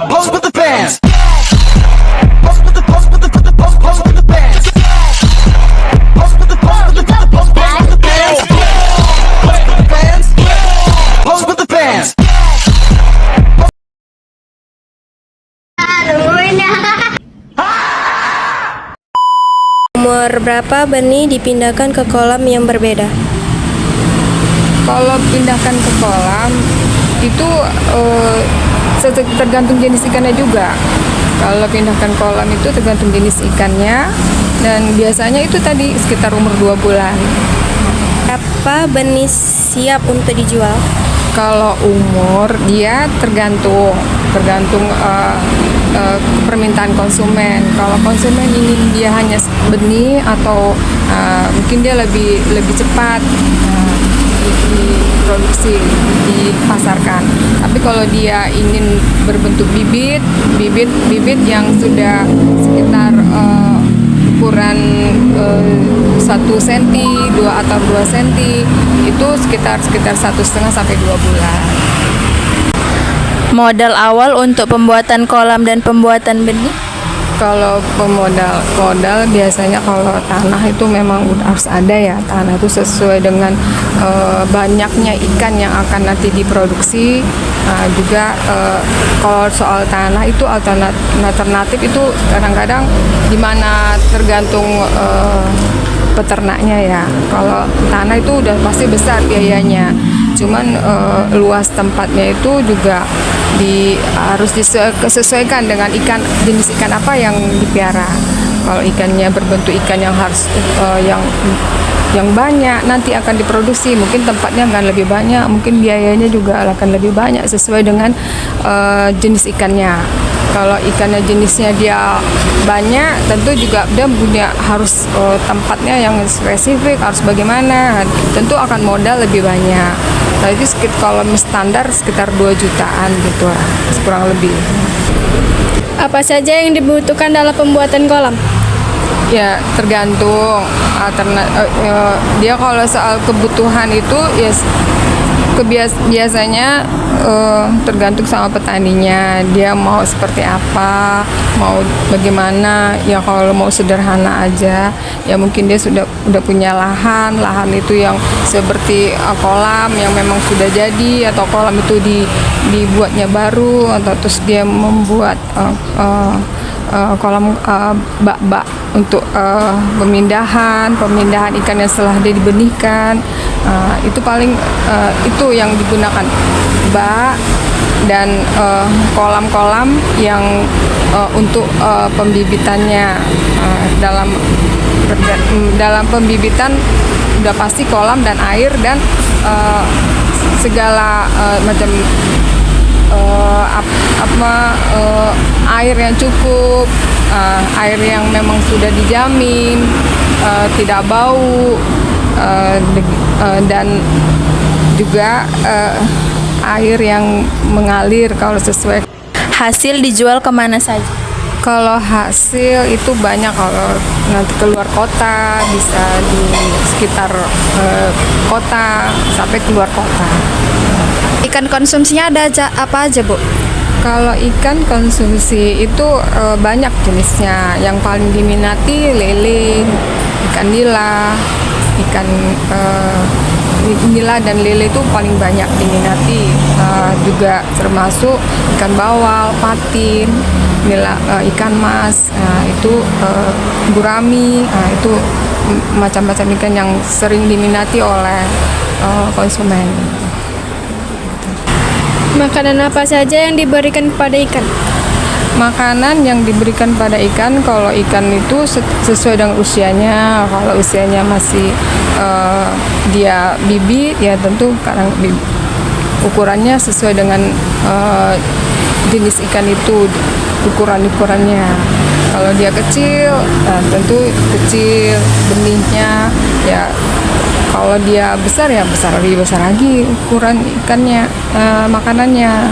Pose with the fans. Pose with the pose with the pose with the fans. Pose with the pose with the pose with the fans. Pose with the fans. Umur berapa benih dipindahkan ke kolam yang berbeda? Kalau pindahkan ke kolam itu tergantung jenis ikannya juga. Kalau pindahkan kolam itu tergantung jenis ikannya, dan biasanya itu tadi sekitar umur 2 bulan. Berapa benih siap untuk dijual? Kalau umur dia tergantung permintaan konsumen. Kalau konsumen ingin dia hanya benih atau mungkin dia lebih cepat diproduksi, dipasarkan. Tapi kalau dia ingin berbentuk bibit yang sudah sekitar ukuran 1 cm, 2 atau 2 cm, itu sekitar 1,5 sampai 2 bulan. Modal awal untuk pembuatan kolam dan pembuatan benih? Kalau modal biasanya kalau tanah itu memang udah harus ada ya. Tanah itu sesuai dengan banyaknya ikan yang akan nanti diproduksi. Juga kalau soal tanah itu alternatif itu kadang-kadang dimana tergantung peternaknya ya. Kalau tanah itu udah pasti besar biayanya. Cuman luas tempatnya itu juga harus disesuaikan dengan jenis ikan apa yang dipiara. Kalau ikannya berbentuk ikan yang harus yang banyak nanti akan diproduksi, mungkin tempatnya akan lebih banyak, mungkin biayanya juga akan lebih banyak sesuai dengan jenis ikannya. Kalau ikannya jenisnya dia banyak, tentu juga dia punya harus tempatnya yang spesifik, harus bagaimana, tentu akan modal lebih banyak. Jadi kalau standar sekitar 2 jutaan gitu lah, kurang lebih. Apa saja yang dibutuhkan dalam pembuatan kolam? Ya tergantung dia kalau soal kebutuhan itu ya biasanya tergantung sama petaninya, dia mau seperti apa, mau bagaimana. Ya kalau mau sederhana aja ya mungkin dia udah punya lahan itu yang seperti kolam yang memang sudah jadi, atau kolam itu dibuatnya baru, atau terus dia membuat kolam bak untuk pemindahan ikan yang setelah dia dibenihkan. Itu paling itu yang digunakan, bak dan kolam-kolam yang untuk pembibitannya. Dalam pembibitan udah pasti kolam dan air dan segala macam air yang cukup, air yang memang sudah dijamin tidak bau, dan juga air yang mengalir kalau sesuai. Hasil dijual kemana saja? Kalau hasil itu banyak, kalau nanti keluar kota bisa di sekitar kota sampai keluar kota. Ikan konsumsinya ada apa aja, Bu? Kalau ikan konsumsi itu banyak jenisnya. Yang paling diminati lele, ikan nila, nila dan lele itu paling banyak diminati. Juga termasuk ikan bawal, patin, nila, ikan mas, itu gurami, itu macam-macam ikan yang sering diminati oleh konsumen. Makanan apa saja yang diberikan kepada ikan? Makanan yang diberikan pada ikan, kalau ikan itu sesuai dengan usianya. Kalau usianya masih dia bibit, ya tentu kadang ukurannya sesuai dengan jenis ikan itu, ukurannya. Kalau dia kecil, tentu kecil benihnya. Ya kalau dia besar ya besar, lebih besar lagi ukuran ikannya, makanannya.